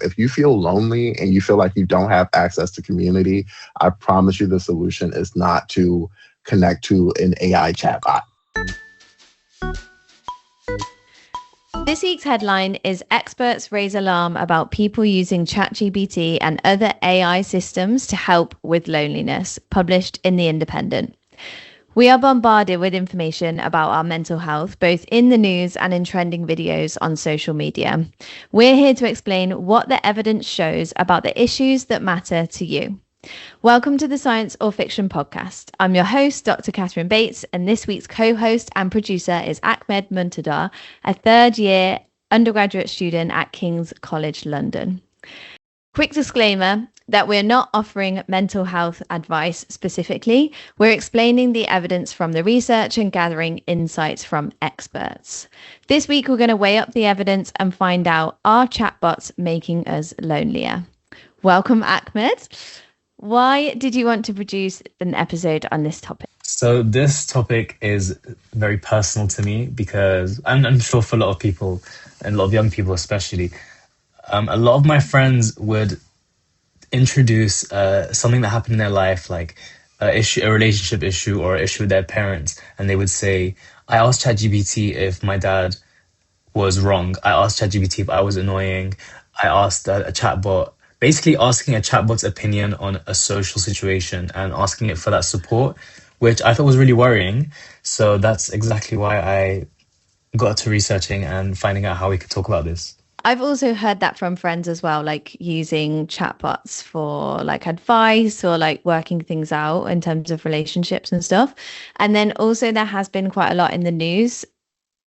If you feel lonely and you feel like you don't have access to community, I promise you the solution is not to connect to an AI chatbot. This week's headline is Experts Raise Alarm About People Using ChatGPT and Other AI Systems to Help with Loneliness, published in The Independent. We are bombarded with information about our mental health, both in the news and in trending videos on social media. We're here to explain what the evidence shows about the issues that matter to you. Welcome to the Science or Fiction podcast. I'm your host, Dr. Kathryn Bates, and this week's co-host and producer is Ahmad Muntadhar, a third-year undergraduate student at King's College London. Quick disclaimer that we're not offering mental health advice specifically. We're explaining the evidence from the research and gathering insights from experts. This week, we're going to weigh up the evidence and find out, are chatbots making us lonelier? Welcome, Ahmad. Why did you want to produce an episode on this topic? So this topic is very personal to me because I'm sure for a lot of people, and a lot of young people especially, a lot of my friends would introduce something that happened in their life, like a relationship issue or an issue with their parents, and they would say, I asked ChatGPT if my dad was wrong. I asked ChatGPT if I was annoying. I asked a chatbot, basically asking a chatbot's opinion on a social situation and asking it for that support, which I thought was really worrying. So that's exactly why I got to researching and finding out how we could talk about this. I've also heard that from friends as well, like using chatbots for like advice or like working things out in terms of relationships and stuff. And then also there has been quite a lot in the news,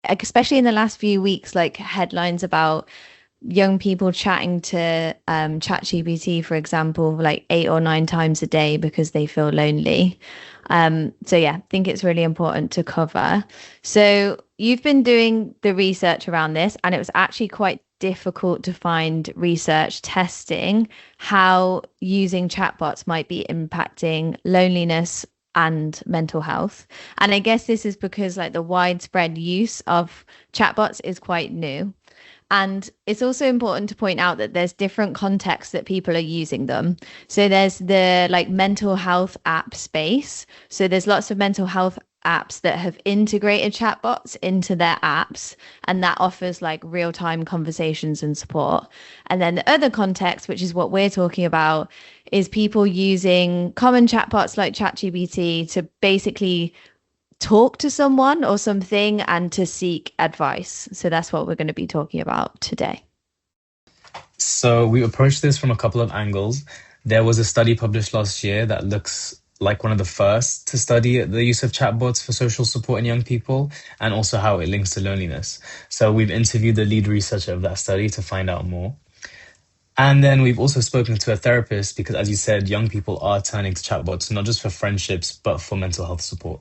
especially in the last few weeks, like headlines about young people chatting to ChatGPT, for example, like 8 or 9 times a day because they feel lonely. So yeah, I think it's really important to cover. So you've been doing the research around this, and it was actually quite difficult to find research testing how using chatbots might be impacting loneliness and mental health. And I guess this is because like the widespread use of chatbots is quite new. And it's also important to point out that there's different contexts that people are using them. So there's the like mental health app space. So there's lots of mental health apps that have integrated chatbots into their apps, and that offers like real-time conversations and support. And then the other context, which is what we're talking about, is people using common chatbots like ChatGPT to basically talk to someone or something and to seek advice. So that's what we're going to be talking about today. So we approached this from a couple of angles. There was a study published last year that looks like one of the first to study the use of chatbots for social support in young people, and also how it links to loneliness. So we've interviewed the lead researcher of that study to find out more. And then we've also spoken to a therapist because, as you said, young people are turning to chatbots, not just for friendships, but for mental health support.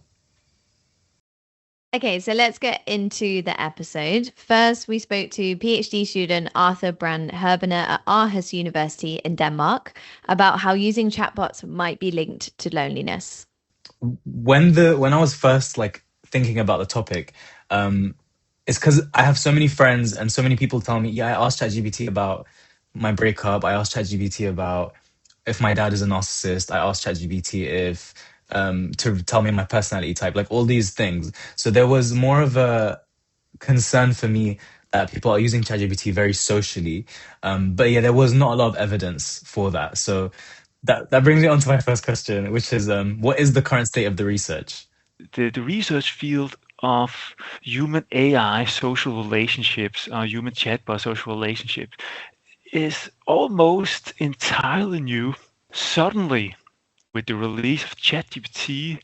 Okay, so let's get into the episode. First, we spoke to PhD student Arther Herbener at Aarhus University in Denmark about how using chatbots might be linked to loneliness. When I was first like thinking about the topic, it's because I have so many friends and so many people tell me, yeah, I asked ChatGPT about my breakup. I asked ChatGPT about if my dad is a narcissist. I asked ChatGPT if to tell me my personality type, like all these things. So there was more of a concern for me that people are using ChatGPT very socially. But yeah, there was not a lot of evidence for that. So that brings me on to my first question, which is, what is the current state of the research? The research field of human AI social relationships, human chatbot social relationships, is almost entirely new. Suddenly, with the release of ChatGPT,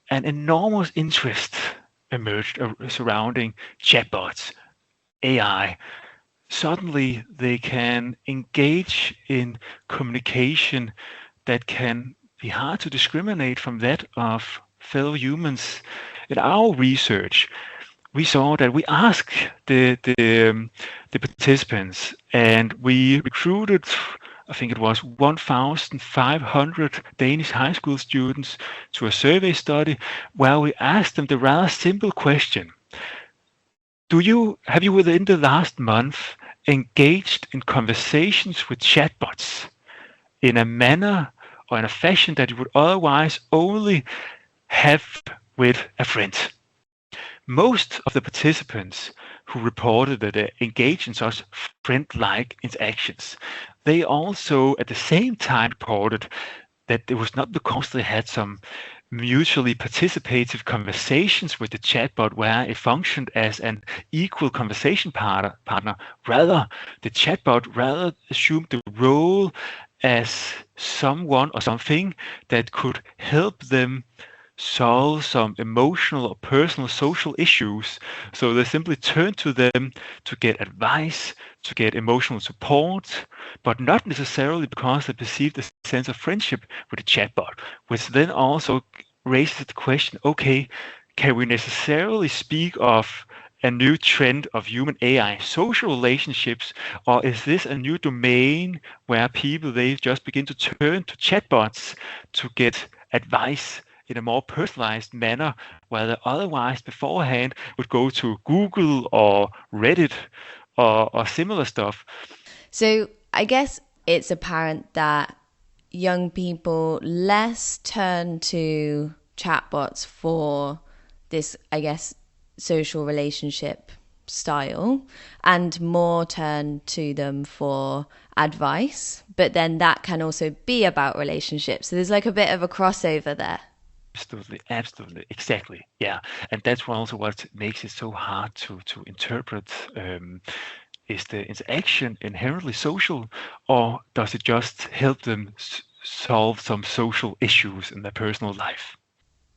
an enormous interest emerged surrounding chatbots, AI. Suddenly, they can engage in communication that can be hard to discriminate from that of fellow humans. In our research, we saw that we asked the participants, and we recruited, I think it was 1,500 Danish high school students to a survey study where we asked them the rather simple question: have you within the last month engaged in conversations with chatbots in a manner or in a fashion that you would otherwise only have with a friend. Most of the participants who reported that they engaged in such friend-like interactions, they also at the same time reported that it was not because they had some mutually participative conversations with the chatbot where it functioned as an equal conversation partner. Rather, the chatbot assumed the role as someone or something that could help them solve some emotional or personal social issues. So they simply turn to them to get advice, to get emotional support, but not necessarily because they perceived a sense of friendship with the chatbot, which then also raises the question, okay, can we necessarily speak of a new trend of human AI social relationships, or is this a new domain where people, they just begin to turn to chatbots to get advice in a more personalized manner, where they otherwise beforehand would go to Google or Reddit or similar stuff? So I guess it's apparent that young people less turn to chatbots for this, I guess, social relationship style and more turn to them for advice. But then that can also be about relationships. So there's like a bit of a crossover there. Absolutely, exactly. Yeah, and that's also what makes it so hard to interpret. Is the interaction inherently social, or does it just help them solve some social issues in their personal life?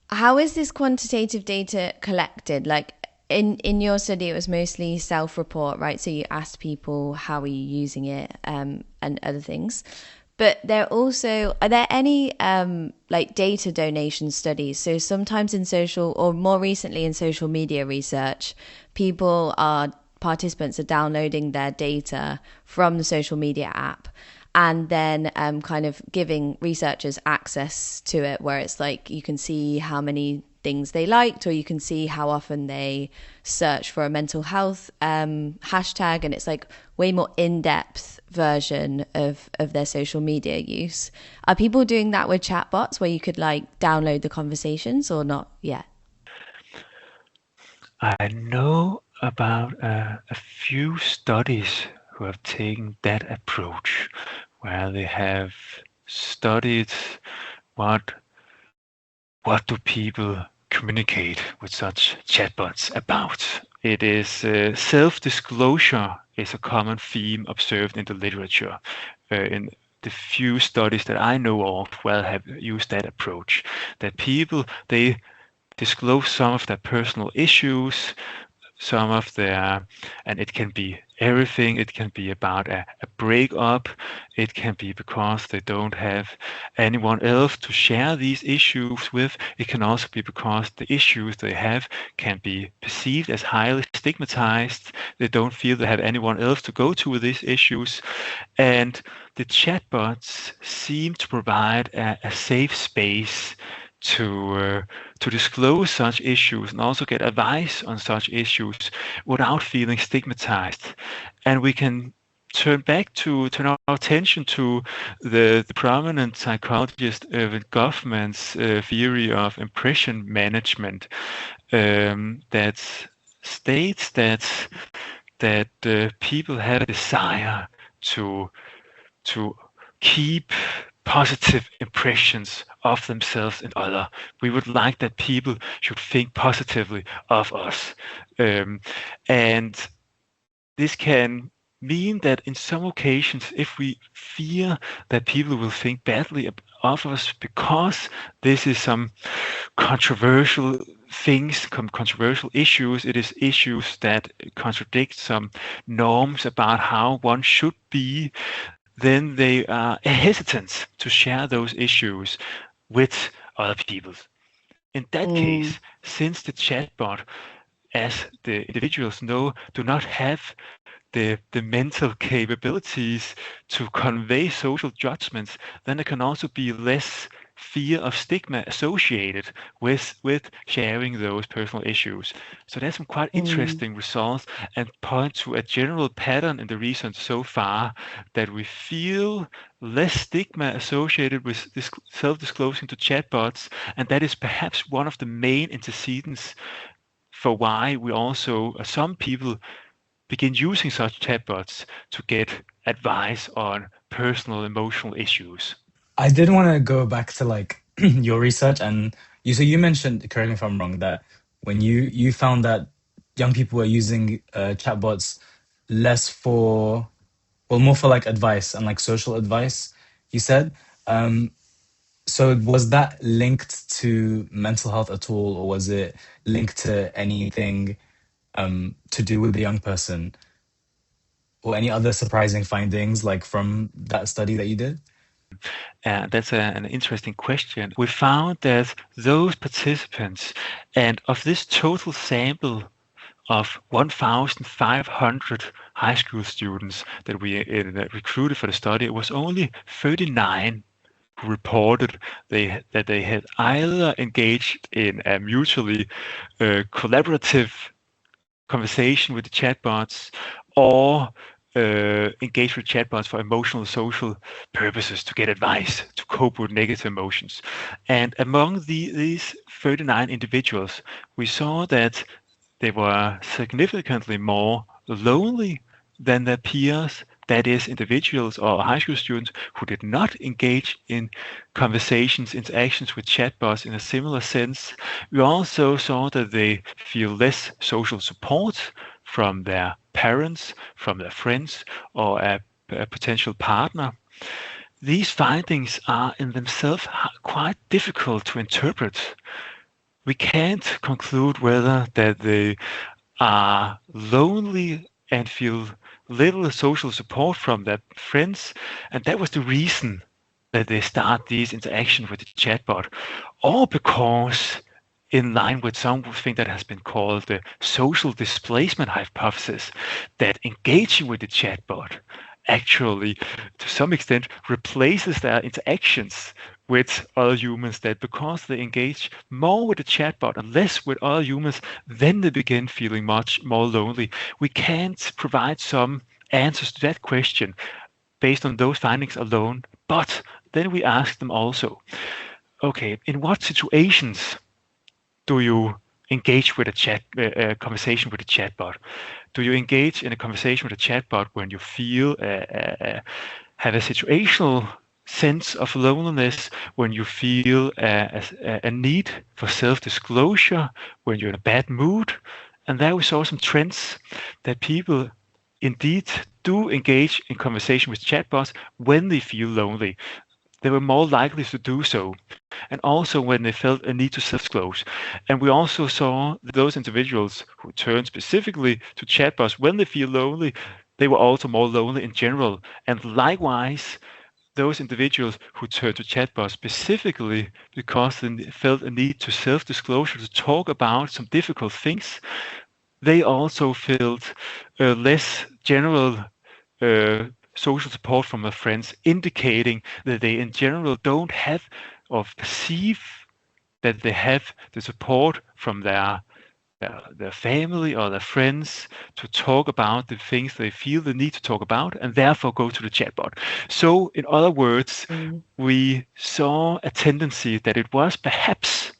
How is this quantitative data collected? Like in your study, it was mostly self-report, right? So you asked people, how are you using it, and other things. But are there any like data donation studies? So sometimes in social, or more recently in social media research, participants are downloading their data from the social media app and then kind of giving researchers access to it, where it's like you can see how many things they liked, or you can see how often they search for a mental health hashtag, and it's like way more in-depth version of their social media use. Are people doing that with chatbots where you could like download the conversations, or not yet? I know about a few studies who have taken that approach, where they have studied what do people communicate with such chatbots about. It is self-disclosure is a common theme observed in the literature. In the few studies that I know of have used that approach, that people, they disclose some of their personal issues, some of their, and it can be everything. It can be about a breakup. It can be because they don't have anyone else to share these issues with. It can also be because the issues they have can be perceived as highly stigmatized. They don't feel they have anyone else to go to with these issues. And the chatbots seem to provide a safe space to disclose such issues and also get advice on such issues without feeling stigmatized. And we can turn our attention to the prominent psychologist Erving Goffman's theory of impression management, that states that people have a desire to keep positive impressions of themselves and other. We would like that people should think positively of us. And this can mean that in some occasions, if we fear that people will think badly of us because this is some controversial things, controversial issues, it is issues that contradict some norms about how one should be, then they are hesitant to share those issues with other people. In that case, since the chatbot, as the individuals know, do not have the mental capabilities to convey social judgments, then they can also be less fear of stigma associated with sharing those personal issues. So there's some quite interesting results and point to a general pattern in the research so far that we feel less stigma associated with this self-disclosing to chatbots, and that is perhaps one of the main antecedents for why we also, some people begin using such chatbots to get advice on personal emotional issues. I did want to go back to like your research, and you mentioned, correct me if I'm wrong, that when you found that young people were using chatbots less for, well, more for like advice and like social advice, you said. So was that linked to mental health at all, or was it linked to anything to do with the young person, or any other surprising findings like from that study that you did? That's an interesting question. We found that those participants, and of this total sample of 1,500 high school students that we recruited for the study, it was only 39 who reported that they had either engaged in a mutually collaborative conversation with the chatbots or engage with chatbots for emotional social purposes, to get advice, to cope with negative emotions. And among these 39 individuals, we saw that they were significantly more lonely than their peers, that is, individuals or high school students who did not engage in conversations, interactions with chatbots in a similar sense. We also saw that they feel less social support from their parents, from their friends, or a potential partner. These findings are in themselves quite difficult to interpret. We can't conclude whether that they are lonely and feel little social support from their friends, and that was the reason that they start these interactions with the chatbot, or because, in line with something that has been called the social displacement hypothesis, that engaging with the chatbot actually, to some extent, replaces their interactions with other humans, that because they engage more with the chatbot and less with other humans, then they begin feeling much more lonely. We can't provide some answers to that question based on those findings alone, but then we ask them also, okay, in what situations do you engage with a conversation with a chatbot? Do you engage in a conversation with a chatbot when you feel have a situational sense of loneliness, when you feel a need for self-disclosure, when you're in a bad mood? And there we saw some trends that people indeed do engage in conversation with chatbots when they feel lonely. They were more likely to do so, and also when they felt a need to self-disclose. And we also saw those individuals who turn specifically to chatbots when they feel lonely, they were also more lonely in general. And likewise, those individuals who turn to chatbots specifically because they felt a need to self-disclosure, to talk about some difficult things, they also felt less general social support from their friends, indicating that they in general don't have or perceive that they have the support from their family or their friends to talk about the things they feel the need to talk about, and therefore go to the chatbot. So in other words, we saw a tendency that it was perhaps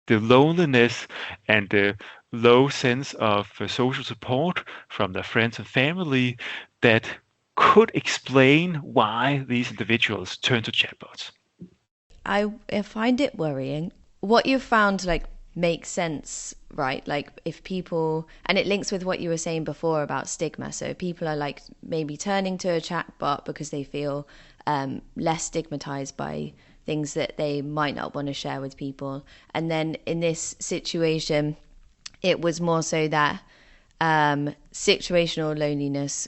the loneliness and the low sense of social support from their friends and family that could explain why these individuals turn to chatbots. I find it worrying. What you've found makes sense, right? Like if people, and it links with what you were saying before about stigma. So people are maybe turning to a chatbot because they feel less stigmatized by things that they might not want to share with people. And then in this situation, it was more so that situational loneliness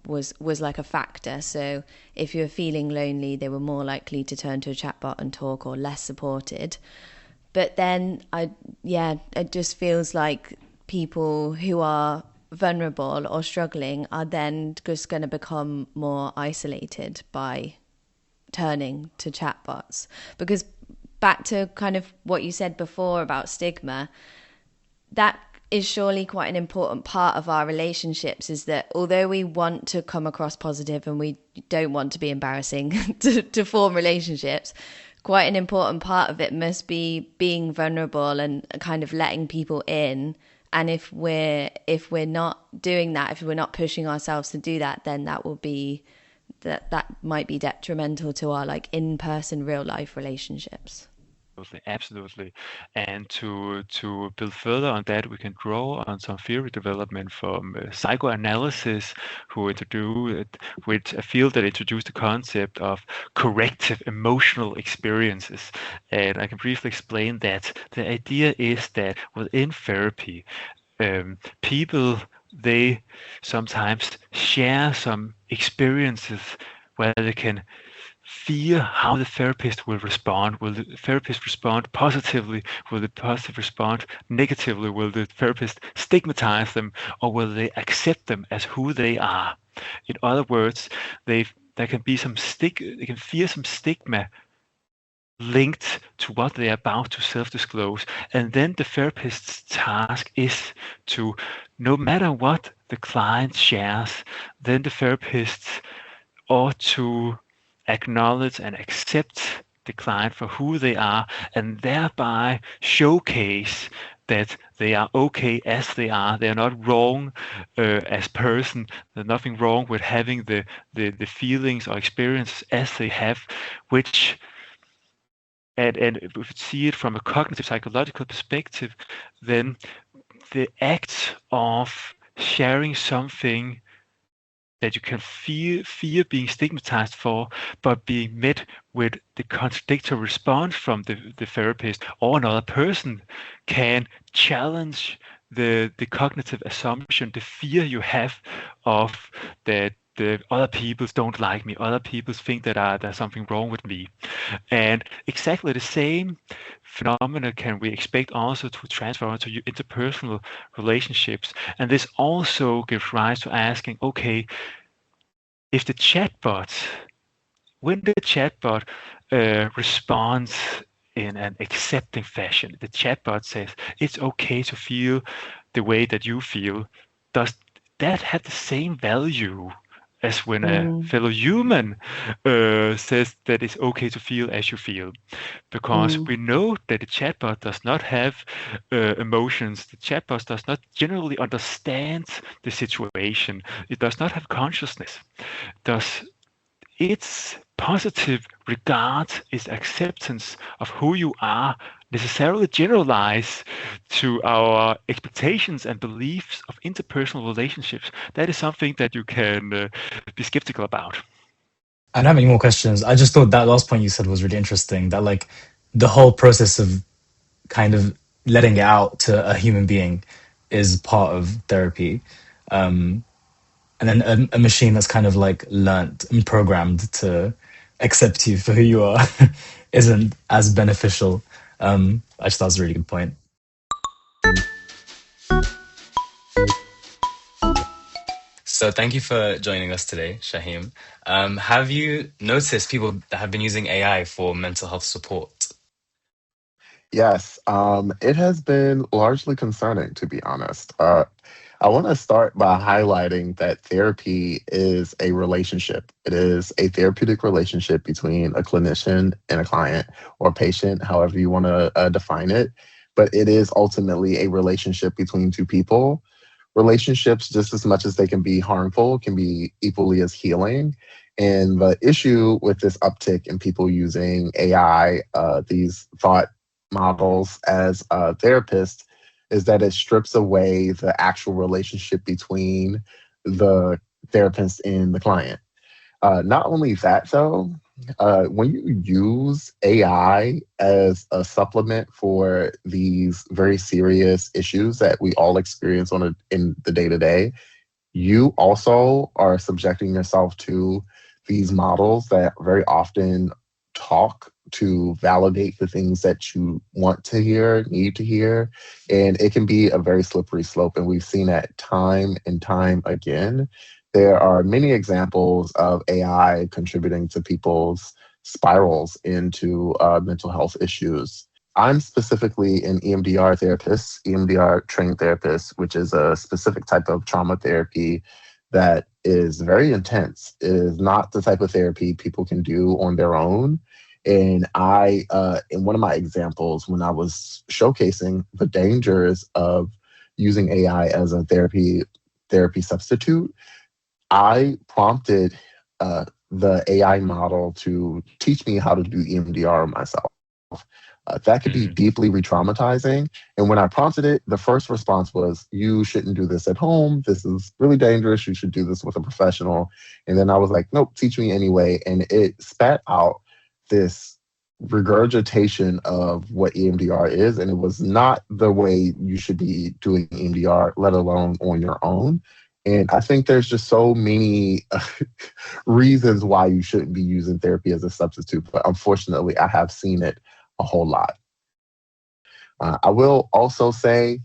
was like a factor. So if you're feeling lonely, they were more likely to turn to a chatbot and talk, or less supported. But then it just feels like people who are vulnerable or struggling are then just going to become more isolated by turning to chatbots? Because back to kind of what you said before about stigma, that is surely quite an important part of our relationships, is that although we want to come across positive and we don't want to be embarrassing to form relationships, quite an important part of it must be being vulnerable and kind of letting people in. And if we're not doing that, if we're not pushing ourselves to do that, then that might be detrimental to our like in-person real life relationships. Absolutely. And to build further on that, we can draw on some theory development from psychoanalysis, with a field that introduced the concept of corrective emotional experiences. And I can briefly explain that. The idea is that within therapy, people, they sometimes share some experiences where they can fear how the therapist will respond. Will the therapist respond positively? Will the therapist respond negatively? Will the therapist stigmatize them, or will they accept them as who they are? In other words, there can be they can fear some stigma linked to what they are about to self-disclose. And then the therapist's task is to, no matter what the client shares, then the therapist ought to acknowledge and accept the client for who they are, and thereby showcase that they are okay as they are. They are not wrong as person. There's nothing wrong with having the feelings or experiences as they have, which, and if we see it from a cognitive psychological perspective, then the act of sharing something that you can fear being stigmatized for, but being met with the contradictory response from the therapist or another person, can challenge the cognitive assumption, the fear you have of that the other people don't like me, other people think that there's something wrong with me. And exactly the same phenomena can we expect also to transfer into interpersonal relationships. And this also gives rise to asking, okay, if when the chatbot responds in an accepting fashion, the chatbot says it's okay to feel the way that you feel, does that have the same value as when a fellow human says that it's okay to feel as you feel? Because we know that the chatbot does not have emotions. The chatbot does not generally understand the situation. It does not have consciousness. Does its positive regard, its acceptance of who you are, necessarily generalize to our expectations and beliefs of interpersonal relationships? That is something that you can be skeptical about. I don't have any more questions. I just thought that last point you said was really interesting, that like the whole process of kind of letting it out to a human being is part of therapy. And then a machine that's kind of like learnt and programmed to accept you for who you are isn't as beneficial. I just thought it was a really good point. So thank you for joining us today, Shahem. Have you noticed people that have been using AI for mental health support? Yes, it has been largely concerning, to be honest. I want to start by highlighting that therapy is a relationship. It is a therapeutic relationship between a clinician and a client or patient, however you want to define it. But it is ultimately a relationship between two people. Relationships, just as much as they can be harmful, can be equally as healing. And the issue with this uptick in people using AI, these thought models as therapists, is that it strips away the actual relationship between the therapist and the client. Not only that, though, when you use AI as a supplement for these very serious issues that we all experience in the day-to-day, you also are subjecting yourself to these models that very often talk to validate the things that you want to hear, need to hear. And it can be a very slippery slope. And we've seen that time and time again. There are many examples of AI contributing to people's spirals into mental health issues. I'm specifically an EMDR therapist, EMDR trained therapist, which is a specific type of trauma therapy that is very intense. It is not the type of therapy people can do on their own. And in one of my examples, when I was showcasing the dangers of using AI as a therapy substitute, I prompted the AI model to teach me how to do EMDR myself. That could be Mm. deeply re-traumatizing. And when I prompted it, the first response was, "You shouldn't do this at home. This is really dangerous. You should do this with a professional." And then I was like, "Nope, teach me anyway." And it spat out this regurgitation of what EMDR is. And it was not the way you should be doing EMDR, let alone on your own. And I think there's just so many reasons why you shouldn't be using therapy as a substitute. But unfortunately, I have seen it a whole lot. I will also say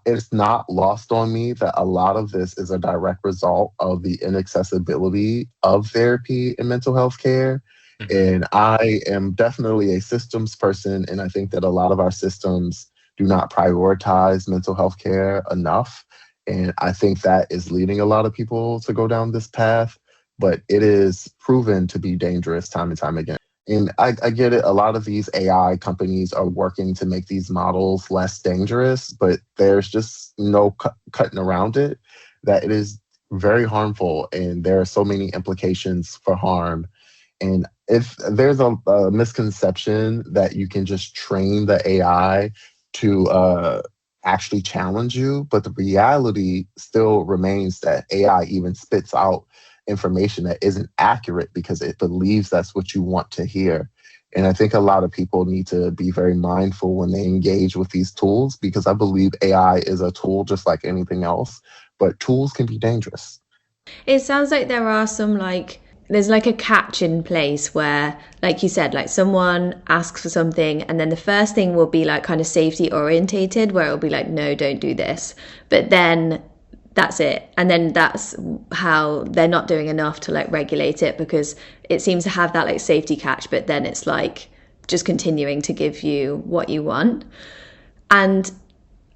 it's not lost on me that a lot of this is a direct result of the inaccessibility of therapy in mental health care. Mhm. And I am definitely a systems person, and I think that a lot of our systems do not prioritize mental health care enough. And I think that is leading a lot of people to go down this path, but it is proven to be dangerous time and time again. And I get it. A lot of these AI companies are working to make these models less dangerous, but there's just no cutting around it, that it is very harmful. And there are so many implications for harm. And if there's a misconception that you can just train the AI to actually challenge you, but the reality still remains that AI even spits out information that isn't accurate because it believes that's what you want to hear. And I think a lot of people need to be very mindful when they engage with these tools, because I believe AI is a tool just like anything else, but tools can be dangerous. It sounds like there are some there's like a catch in place where, like you said, like someone asks for something and then the first thing will be like kind of safety orientated, where it'll be like, no, don't do this. But then that's it. And then that's how they're not doing enough to like regulate it, because it seems to have that like safety catch, but then it's like just continuing to give you what you want. And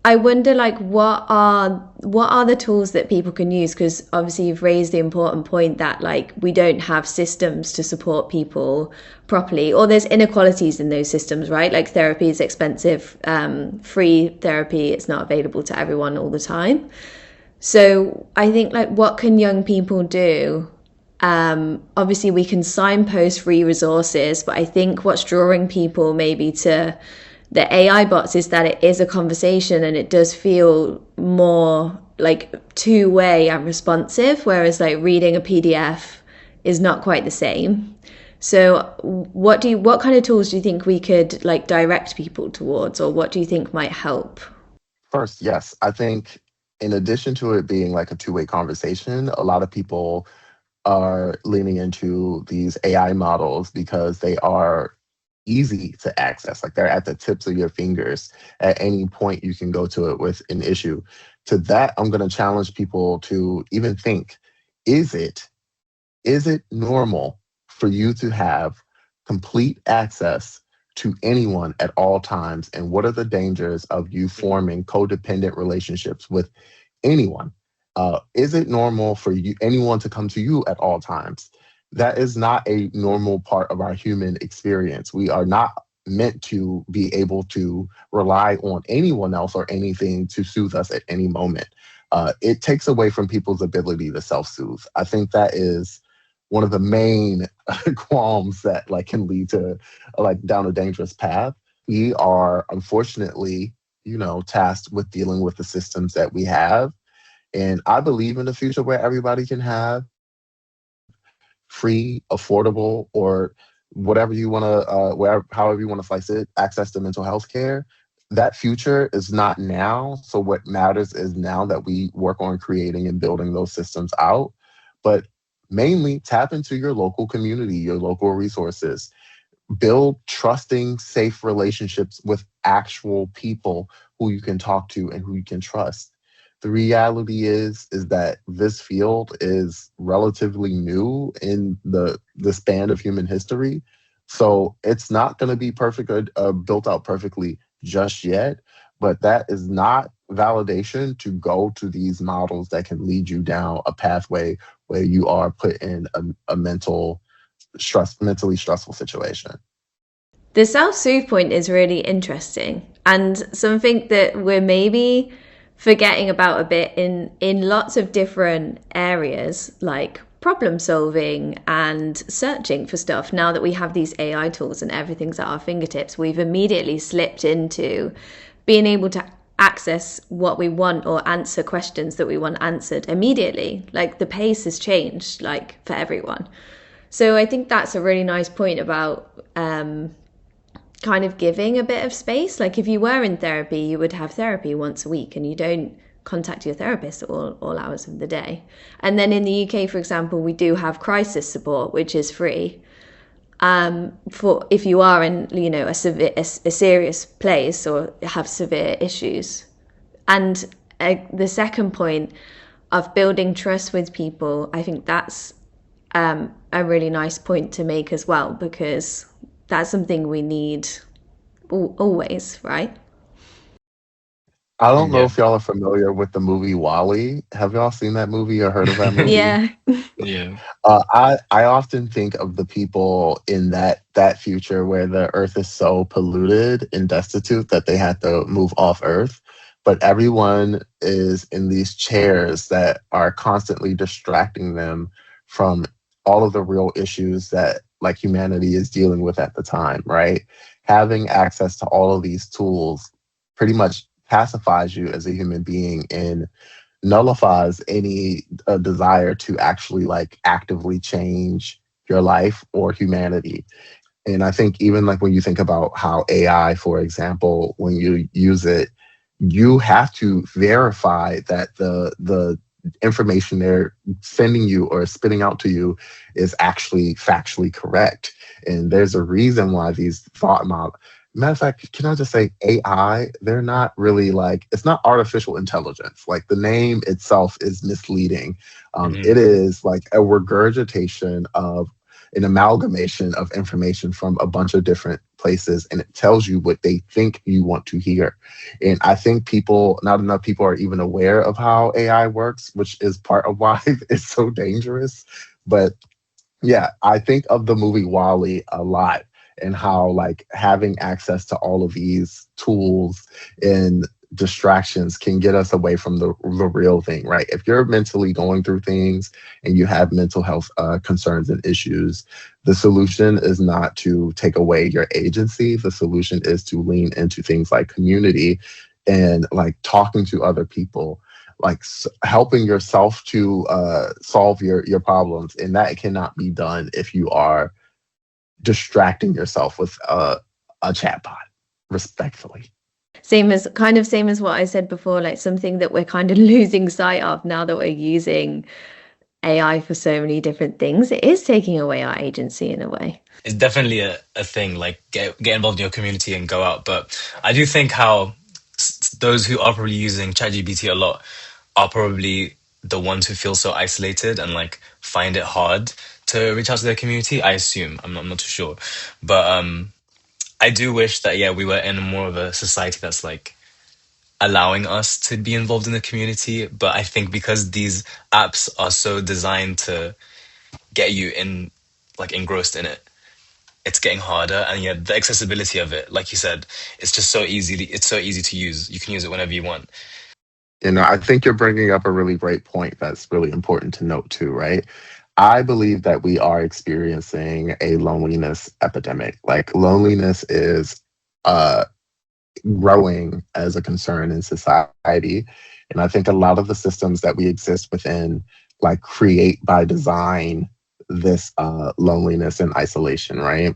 I wonder, like, what are the tools that people can use? Because obviously you've raised the important point that like we don't have systems to support people properly, or there's inequalities in those systems, right? Like therapy is expensive, free therapy, it's not available to everyone all the time. So I think, like, what can young people do? Obviously we can signpost free resources, but I think what's drawing people maybe to the AI bots is that it is a conversation and it does feel more like two-way and responsive, whereas like reading a PDF is not quite the same. So what kind of tools do you think we could like direct people towards, or what do you think might help? First, yes, I think in addition to it being like a two-way conversation, a lot of people are leaning into these AI models because they are easy to access. Like they're at the tips of your fingers. At any point, you can go to it with an issue. To that, I'm going to challenge people to even think, is it is it normal for you to have complete access to anyone at all times? And what are the dangers of you forming codependent relationships with anyone? Is it normal for anyone to come to you at all times? That is not a normal part of our human experience. We are not meant to be able to rely on anyone else or anything to soothe us at any moment. It takes away from people's ability to self-soothe. I think that is one of the main qualms that like can lead to like down a dangerous path. We are unfortunately, tasked with dealing with the systems that we have. And I believe in a future where everybody can have free, affordable, or whatever you want to, wherever, however you want to slice it, access to mental health care. That future is not now. So what matters is now that we work on creating and building those systems out. But mainly tap into your local community, your local resources. Build trusting, safe relationships with actual people who you can talk to and who you can trust. The reality is that this field is relatively new in the span of human history, So it's not going to be perfect, built out perfectly just yet, but that is not validation to go to these models that can lead you down a pathway where you are put in a mentally stressful situation. The self-soothe point is really interesting and something that we're maybe forgetting about a bit in lots of different areas, like problem solving and searching for stuff. Now that we have these AI tools and everything's at our fingertips, we've immediately slipped into being able to access what we want or answer questions that we want answered immediately. Like the pace has changed, like for everyone. So I think that's a really nice point about kind of giving a bit of space. Like if you were in therapy, you would have therapy once a week and you don't contact your therapist at all hours of the day. And then in the UK, for example, we do have crisis support, which is free. For if you are in, a serious place or have severe issues. And the second point of building trust with people, I think that's a really nice point to make as well, because that's something we need always, right? I don't know Yeah. if y'all are familiar with the movie Wall-E. Have y'all seen that movie or heard of that movie? Yeah. Yeah. I often think of the people in that future where the earth is so polluted and destitute that they had to move off earth, but everyone is in these chairs that are constantly distracting them from all of the real issues that like humanity is dealing with at the time, right? Having access to all of these tools pretty much pacifies you as a human being and nullifies any desire to actually like actively change your life or humanity. And I think even like when you think about how AI, for example, when you use it, you have to verify that the information they're sending you or spitting out to you is actually factually correct. And there's a reason why these thought models. Matter of fact, can I just say AI? They're not really like, it's not artificial intelligence. Like the name itself is misleading. Mhm. It is like a regurgitation of an amalgamation of information from a bunch of different places, and it tells you what they think you want to hear. And I think not enough people are even aware of how AI works, which is part of why it's so dangerous. But yeah, I think of the movie Wall-E a lot and how like having access to all of these tools and distractions can get us away from the real thing, right? If you're mentally going through things and you have mental health concerns and issues, the solution is not to take away your agency. The solution is to lean into things like community and like talking to other people, like helping yourself to solve your problems, and that cannot be done if you are distracting yourself with a chatbot. Respectfully, Same as what I said before, like something that we're kind of losing sight of now that we're using AI for so many different things. It is taking away our agency in a way. It's definitely a thing, like get involved in your community and go out. But I do think how those who are probably using ChatGPT a lot are probably the ones who feel so isolated and like find it hard to reach out to their community. I assume. I'm not too sure. But I do wish that, yeah, we were in more of a society that's like allowing us to be involved in the community. But I think because these apps are so designed to get you in, like engrossed in it, it's getting harder. And yeah, the accessibility of it, like you said, it's so easy to use. You can use it whenever you want. I think you're bringing up a really great point that's really important to note too, right? I believe that we are experiencing a loneliness epidemic. Like loneliness is uh, growing as a concern in society. And I think a lot of the systems that we exist within, like, create by design this loneliness and isolation, right?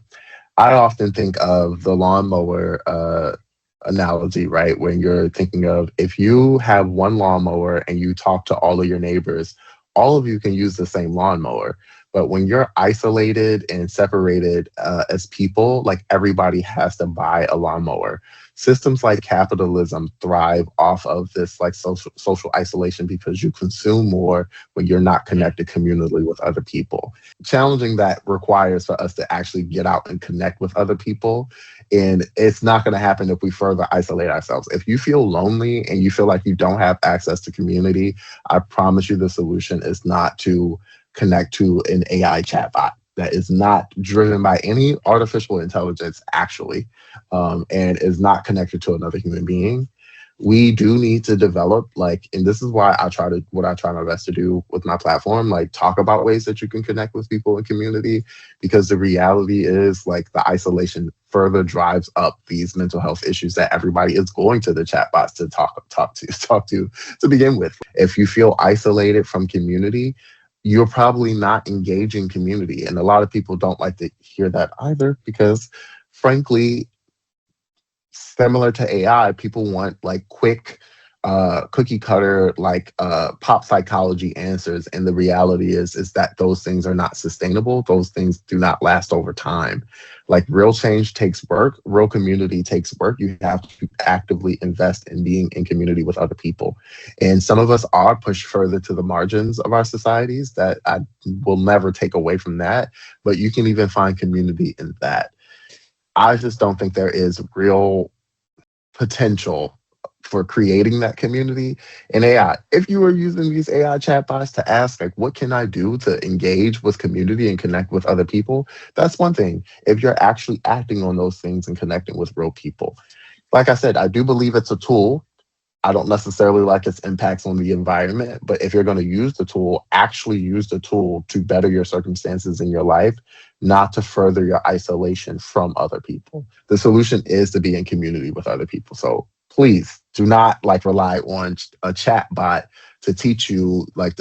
I often think of the lawnmower analogy, right? When you're thinking of if you have one lawnmower and you talk to all of your neighbors, all of you can use the same lawnmower. But when you're isolated and separated as people, like everybody has to buy a lawnmower. Systems like capitalism thrive off of this like social isolation because you consume more when you're not connected communally with other people. Challenging that requires for us to actually get out and connect with other people. And it's not going to happen if we further isolate ourselves. If you feel lonely and you feel like you don't have access to community, I promise you the solution is not to connect to an AI chatbot that is not driven by any artificial intelligence, actually, and is not connected to another human being. We do need to develop, like, and this is why what I try my best to do with my platform, like talk about ways that you can connect with people in community, because the reality is like the isolation further drives up these mental health issues that everybody is going to the chatbots to talk to begin with. If you feel isolated from community, you're probably not engaging community. And a lot of people don't like to hear that either, because frankly, similar to AI, people want like quick, cookie cutter, like pop psychology answers. And the reality is that those things are not sustainable. Those things do not last over time. Like real change takes work. Real community takes work. You have to actively invest in being in community with other people. And some of us are pushed further to the margins of our societies. That I will never take away from that. But you can even find community in that. I just don't think there is real potential for creating that community in AI. If you are using these AI chatbots to ask, like, what can I do to engage with community and connect with other people? That's one thing. If you're actually acting on those things and connecting with real people. Like I said, I do believe it's a tool. I don't necessarily like its impacts on the environment, but if you're going to use the tool, actually use the tool to better your circumstances in your life, not to further your isolation from other people. The solution is to be in community with other people. So please do not like rely on a chat bot to teach you like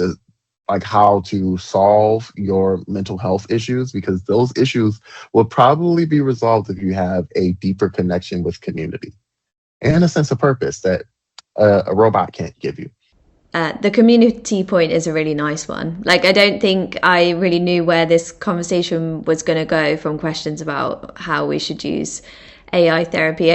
how to solve your mental health issues, because those issues will probably be resolved if you have a deeper connection with community and a sense of purpose that a robot can't give you. The community point is a really nice one. Like, I don't think I really knew where this conversation was going to go from questions about how we should use AI therapy.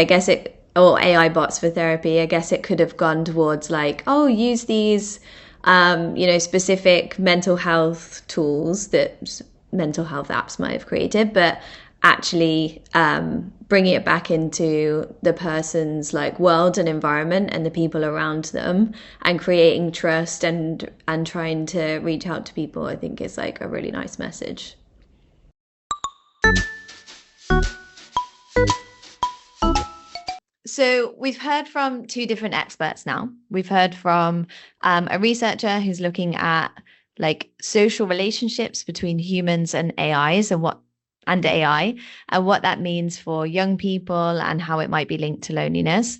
Or AI bots for therapy. I guess it could have gone towards like, oh, use these, specific mental health tools that mental health apps might have created, but actually bringing it back into the person's like world and environment and the people around them, and creating trust and trying to reach out to people, I think is like a really nice message. So we've heard from two different experts now. We've heard from a researcher who's looking at like social relationships between humans and AIs and what that means for young people and how it might be linked to loneliness.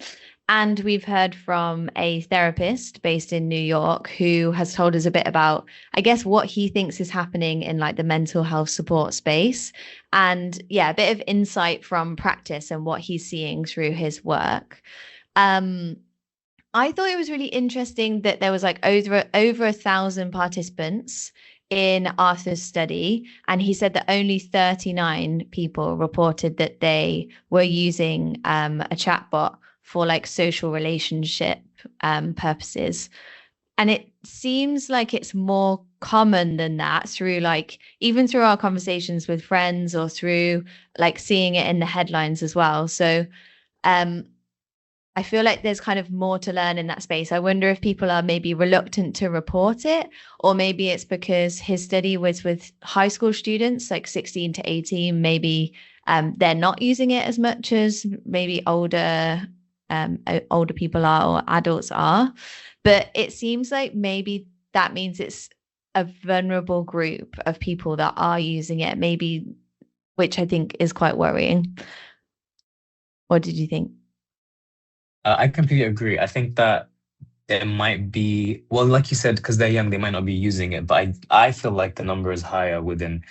And we've heard from a therapist based in New York who has told us a bit about, I guess, what he thinks is happening in like the mental health support space. And yeah, a bit of insight from practice and what he's seeing through his work. I thought it was really interesting that there was like over 1,000 participants in Arthur's study, and he said that only 39 people reported that they were using a chatbot for like social relationship purposes. And it seems like it's more common than that through like, even through our conversations with friends or through like seeing it in the headlines as well. So I feel like there's kind of more to learn in that space. I wonder if people are maybe reluctant to report it, or maybe it's because his study was with high school students, like 16 to 18. Maybe they're not using it as much as maybe older people are or adults are. But it seems like maybe that means it's a vulnerable group of people that are using it, maybe, which I think is quite worrying. What did you think? I completely agree. I think that it might be, well, like you said, because they're young, they might not be using it. But I feel like the number is higher within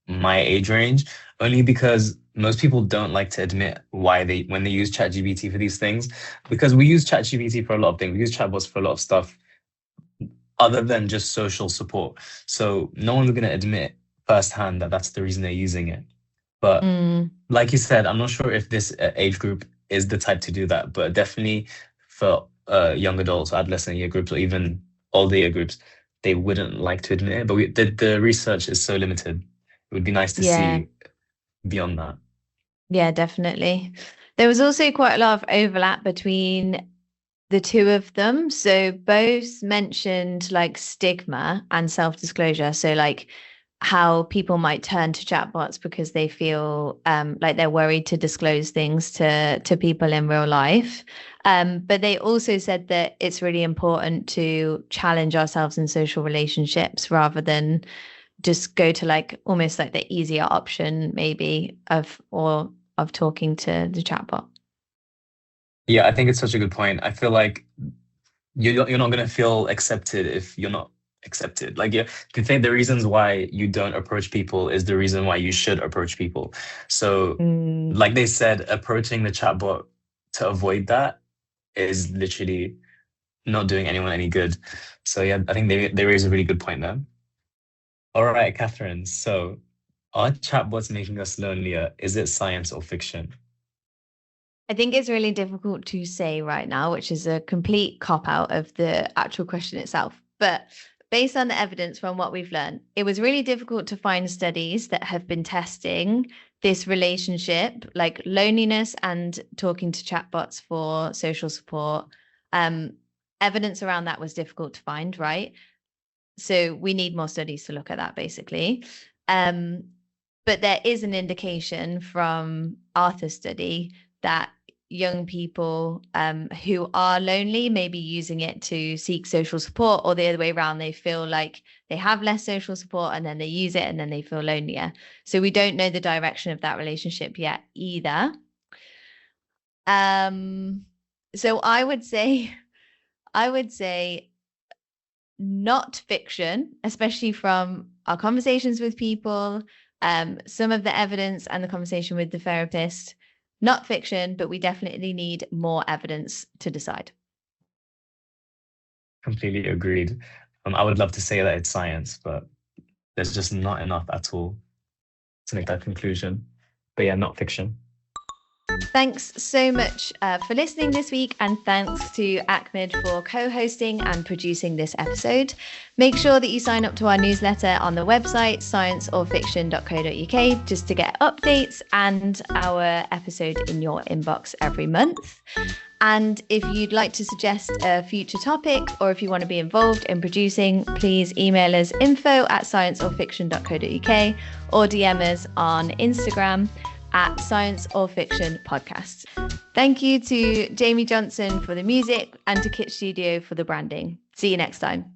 my age range, only because most people don't like to admit when they use ChatGPT for these things. Because we use ChatGPT for a lot of things. We use chatbots for a lot of stuff other than just social support. So no one's going to admit firsthand that that's the reason they're using it. But like you said, I'm not sure if this age group is the type to do that, but definitely for young adults, adolescent year groups, or even older year groups, they wouldn't like to admit it. But the research is so limited. It would be nice to Yeah. see beyond that. Yeah, definitely. There was also quite a lot of overlap between the two of them. So both mentioned like stigma and self-disclosure. So like how people might turn to chatbots because they feel like they're worried to disclose things to people in real life. But they also said that it's really important to challenge ourselves in social relationships rather than just go to like almost like the easier option maybe of talking to the chatbot. Yeah, I think it's such a good point. I feel like you're not gonna feel accepted if you're not accepted. Like you can think the reasons why you don't approach people is the reason why you should approach people. So, like they said, approaching the chatbot to avoid that is literally not doing anyone any good. So yeah, I think they raise a really good point there. All right, Kathryn. So, are chatbots making us lonelier? Is it science or fiction? I think it's really difficult to say right now, which is a complete cop out of the actual question itself. But based on the evidence from what we've learned, it was really difficult to find studies that have been testing this relationship, like loneliness and talking to chatbots for social support. Evidence around that was difficult to find, right? So we need more studies to look at that, basically. But there is an indication from Arthur's study that young people who are lonely may be using it to seek social support, or the other way around, they feel like they have less social support and then they use it and then they feel lonelier. So we don't know the direction of that relationship yet either. So I would say not fiction, especially from our conversations with people, some of the evidence and the conversation with the therapist. Not fiction, but we definitely need more evidence to decide. Completely agreed. I would love to say that it's science, but there's just not enough at all to make that conclusion. But yeah, not fiction. Thanks so much for listening this week, and thanks to Ahmad for co-hosting and producing this episode. Make sure that you sign up to our newsletter on the website scienceorfiction.co.uk just to get updates and our episode in your inbox every month. And if you'd like to suggest a future topic, or if you want to be involved in producing, please email us info@scienceorfiction.co.uk or DM us on Instagram at Science or Fiction Podcast. Thank you to Jamie Johnson for the music and to Kit Studio for the branding. See you next time.